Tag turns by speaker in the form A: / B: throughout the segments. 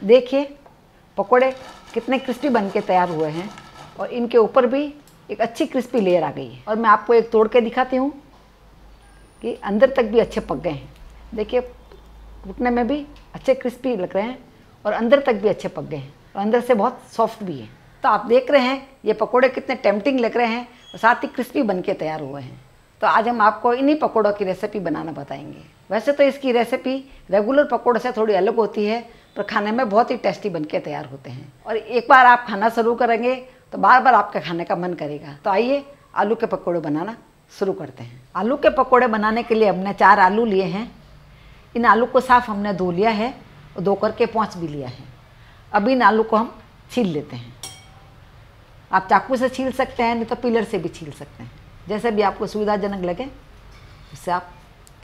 A: देखिए पकोड़े कितने क्रिस्पी बन के तैयार हुए हैं और इनके ऊपर भी एक अच्छी क्रिस्पी लेयर आ गई है। और मैं आपको एक तोड़ के दिखाती हूँ कि अंदर तक भी अच्छे पक गए हैं। देखिए टूटने में भी अच्छे क्रिस्पी लग रहे हैं और अंदर तक भी अच्छे पक गए हैं और अंदर से बहुत सॉफ्ट भी है। तो आप देख रहे हैं ये पकोड़े कितने टेम्पटिंग लग रहे हैं और साथ ही क्रिस्पी बन के तैयार हुए हैं। तो आज हम आपको इन्हीं पकोड़ों की रेसिपी बनाना बताएंगे। वैसे तो इसकी रेसिपी रेगुलर पकोड़े से थोड़ी अलग होती है, पर खाने में बहुत ही टेस्टी बन के तैयार होते हैं। और एक बार आप खाना शुरू करेंगे तो बार बार आपका खाने का मन करेगा। तो आइए आलू के पकोड़े बनाना शुरू करते हैं। आलू के पकोड़े बनाने के लिए हमने 4 आलू लिए हैं। इन आलू को साफ हमने धो लिया है और धो करके पोंछ भी लिया है। अब इन आलू को हम छील लेते हैं। आप चाकू से छील सकते हैं, नहीं तो पीलर से भी छील सकते हैं, जैसे भी आपको सुविधाजनक लगे उससे आप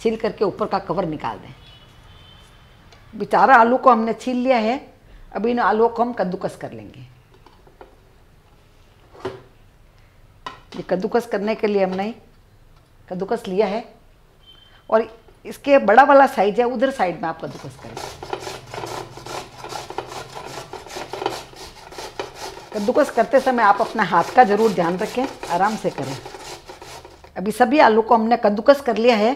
A: छील करके ऊपर का कवर निकाल दें। बेचारा आलू को हमने छील लिया है। अब इन आलूओं को हम कद्दूकस कर लेंगे। ये कद्दूकस करने के लिए हमने कद्दूकस लिया है और इसके बड़ा वाला साइज है उधर साइड में आप कद्दूकस करें। कद्दूकस करते समय आप अपना हाथ का जरूर ध्यान रखें, आराम से करें। अभी सभी आलू को हमने कद्दूकस कर लिया है,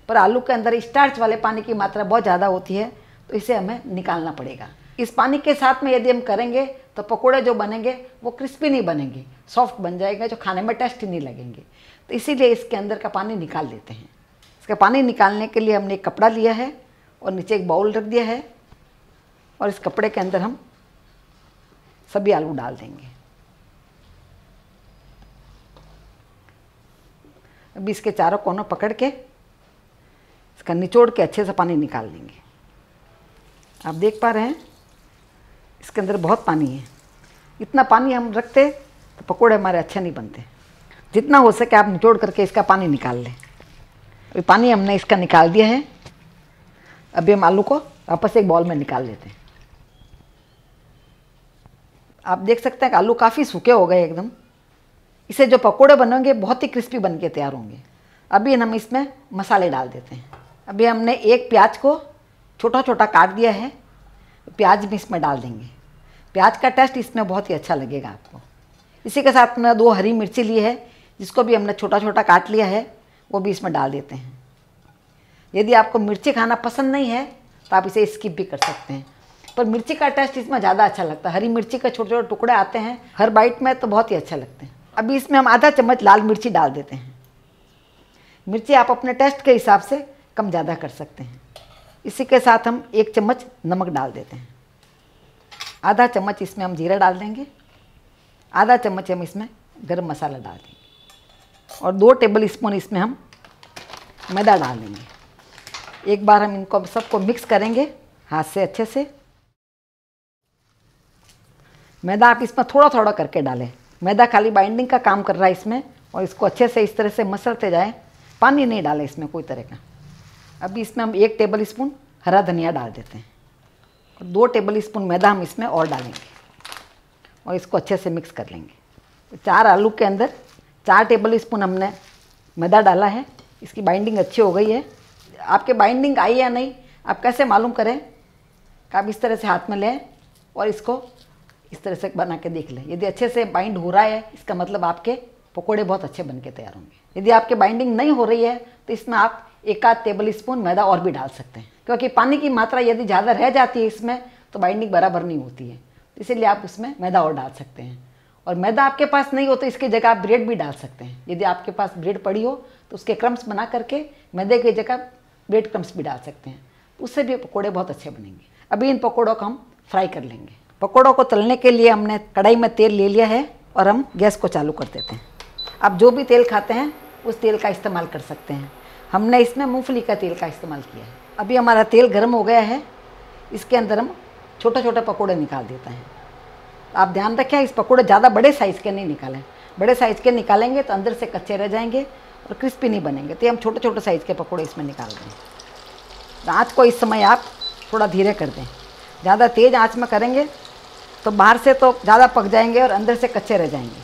A: पर आलू के अंदर स्टार्च वाले पानी की मात्रा बहुत ज़्यादा होती है, तो इसे हमें निकालना पड़ेगा। इस पानी के साथ में यदि हम करेंगे तो पकोड़े जो बनेंगे वो क्रिस्पी नहीं बनेंगे, सॉफ्ट बन जाएगा, जो खाने में टेस्टी नहीं लगेंगे। तो इसीलिए इसके अंदर का पानी निकाल लेते हैं। इसका पानी निकालने के लिए हमने एक कपड़ा लिया है और नीचे एक बाउल रख दिया है और इस कपड़े के अंदर हम सभी आलू डाल देंगे। अभी इसके चारों कोनों पकड़ के इसका निचोड़ के अच्छे से पानी निकाल लेंगे। आप देख पा रहे हैं इसके अंदर बहुत पानी है। इतना पानी हम रखते तो पकोड़े हमारे अच्छे नहीं बनते। जितना हो सके आप निचोड़ करके इसका पानी निकाल लें। अभी पानी हमने इसका निकाल दिया है। अभी हम आलू को वापस एक बाउल में निकाल लेते हैं। आप देख सकते हैं कि आलू काफ़ी सूखे हो गए एकदम। इसे जो पकोड़े बनेंगे बहुत ही क्रिस्पी बन के तैयार होंगे। अभी हम इसमें मसाले डाल देते हैं। अभी हमने एक प्याज को छोटा छोटा काट दिया है, प्याज भी इसमें डाल देंगे। प्याज का टेस्ट इसमें बहुत ही अच्छा लगेगा आपको। इसी के साथ हमने 2 हरी मिर्ची ली है, जिसको भी हमने छोटा छोटा काट लिया है, वो भी इसमें डाल देते हैं। यदि आपको मिर्ची खाना पसंद नहीं है तो आप इसे स्किप भी कर सकते हैं, पर मिर्ची का टेस्ट इसमें ज़्यादा अच्छा लगता है। हरी मिर्ची के छोटे छोटे टुकड़े आते हैं हर बाइट में, तो बहुत ही अच्छा लगते हैं। अभी इसमें हम आधा चम्मच लाल मिर्ची डाल देते हैं। मिर्ची आप अपने टेस्ट के हिसाब से कम ज़्यादा कर सकते हैं। इसी के साथ हम 1 चम्मच नमक डाल देते हैं। आधा चम्मच इसमें हम जीरा डाल देंगे। आधा चम्मच हम इसमें गरम मसाला डाल देंगे और 2 टेबल स्पून इसमें हम मैदा डाल देंगे। एक बार हम इनको सबको मिक्स करेंगे हाथ से अच्छे से। मैदा आप इसमें थोड़ा थोड़ा करके डालें। मैदा खाली बाइंडिंग का काम कर रहा है इसमें, और इसको अच्छे से इस तरह से मसलते जाएं। पानी नहीं डालें इसमें कोई तरह का। अभी इसमें हम 1 टेबल स्पून हरा धनिया डाल देते हैं और 2 टेबल स्पून मैदा हम इसमें और डालेंगे और इसको अच्छे से मिक्स कर लेंगे। 4 आलू के अंदर 4 टेबल स्पून हमने मैदा डाला है। इसकी बाइंडिंग अच्छी हो गई है। आपके बाइंडिंग आई या नहीं आप कैसे मालूम करें कि आप इस तरह से हाथ में लें और इसको इस तरह से बना के देख लें। यदि अच्छे से बाइंड हो रहा है इसका मतलब आपके पकोड़े बहुत अच्छे बन के तैयार होंगे। यदि आपके बाइंडिंग नहीं हो रही है तो इसमें आप 1 आध टेबल स्पून मैदा और भी डाल सकते हैं, क्योंकि पानी की मात्रा यदि ज़्यादा रह जाती है इसमें तो बाइंडिंग बराबर नहीं होती है। इसीलिए आप उसमें मैदा और डाल सकते हैं। और मैदा आपके पास नहीं हो तो इसकी जगह आप ब्रेड भी डाल सकते हैं। यदि आपके पास ब्रेड पड़ी हो तो उसके क्रम्स बना करके मैदे की जगह ब्रेड क्रम्स भी डाल सकते हैं, उससे भी पकोड़े बहुत अच्छे बनेंगे। अभी इन पकोड़ों को हम फ्राई कर लेंगे। पकोड़ों को तलने के लिए हमने कढ़ाई में तेल ले लिया है और हम गैस को चालू कर देते हैं। आप जो भी तेल खाते हैं उस तेल का इस्तेमाल कर सकते हैं। हमने इसमें मूंगफली का तेल का इस्तेमाल किया है। अभी हमारा तेल गर्म हो गया है। इसके अंदर हम छोटे छोटे पकोड़े निकाल देते हैं। आप ध्यान रखें इस पकोड़े ज़्यादा बड़े साइज़ के नहीं निकालें। बड़े साइज़ के निकालेंगे तो अंदर से कच्चे रह जाएंगे और क्रिस्पी नहीं बनेंगे। तो हम छोटे छोटे साइज़ के पकोड़े इसमें निकाल दें। आँच को इस समय आप थोड़ा धीरे कर दें। ज़्यादा तेज़ आँच में करेंगे तो बाहर से तो ज़्यादा पक जाएंगे और अंदर से कच्चे रह जाएंगे,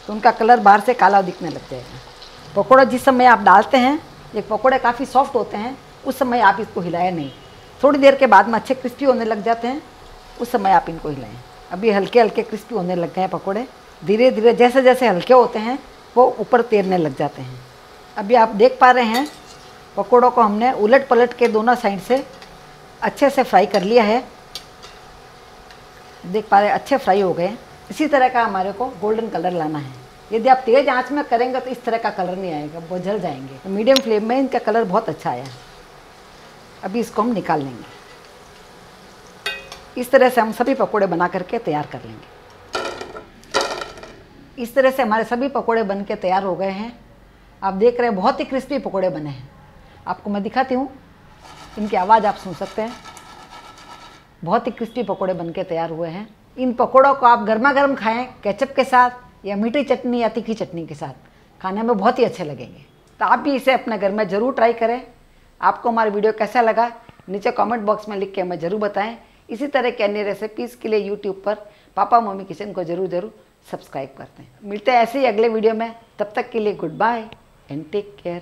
A: तो उनका कलर बाहर से काला दिखने लग जाएगा। पकोड़ा जिस समय आप डालते हैं, ये पकोड़े काफ़ी सॉफ्ट होते हैं, उस समय आप इसको हिलाएं नहीं। थोड़ी देर के बाद में अच्छे क्रिस्पी होने लग जाते हैं उस समय आप इनको हिलाएं। अभी हल्के हल्के क्रिस्पी होने लग गए हैं पकोड़े। धीरे धीरे जैसे जैसे हल्के होते हैं वो ऊपर तैरने लग जाते हैं। अभी आप देख पा रहे हैं पकोड़ों को हमने उलट पलट के दोनों साइड से अच्छे से फ्राई कर लिया है। देख पा रहे हैं अच्छे फ्राई हो गए। इसी तरह का हमारे को गोल्डन कलर लाना है। यदि आप तेज़ आंच में करेंगे तो इस तरह का कलर नहीं आएगा, वो जल जाएंगे। तो मीडियम फ्लेम में इनका कलर बहुत अच्छा आया है। अभी इसको हम निकाल लेंगे। इस तरह से हम सभी पकोड़े बना करके तैयार कर लेंगे। इस तरह से हमारे सभी पकोड़े बन के तैयार हो गए हैं। आप देख रहे हैं बहुत ही क्रिस्पी पकोड़े बने हैं। आपको मैं दिखाती हूँ, इनकी आवाज़ आप सुन सकते हैं। बहुत ही क्रिस्पी पकोड़े बन के तैयार हुए हैं। इन पकोड़ों को आप गर्मा गर्म खाएं केचप के साथ या मीठी चटनी या तीखी चटनी के साथ, खाने में बहुत ही अच्छे लगेंगे। तो आप भी इसे अपने घर में ज़रूर ट्राई करें। आपको हमारा वीडियो कैसा लगा नीचे कमेंट बॉक्स में लिख के हमें ज़रूर बताएं। इसी तरह के अन्य रेसिपीज़ के लिए यूट्यूब पर पापा मम्मी किचन को ज़रूर सब्सक्राइब करते हैं। मिलते हैं ऐसे ही अगले वीडियो में। तब तक के लिए goodbye and take care.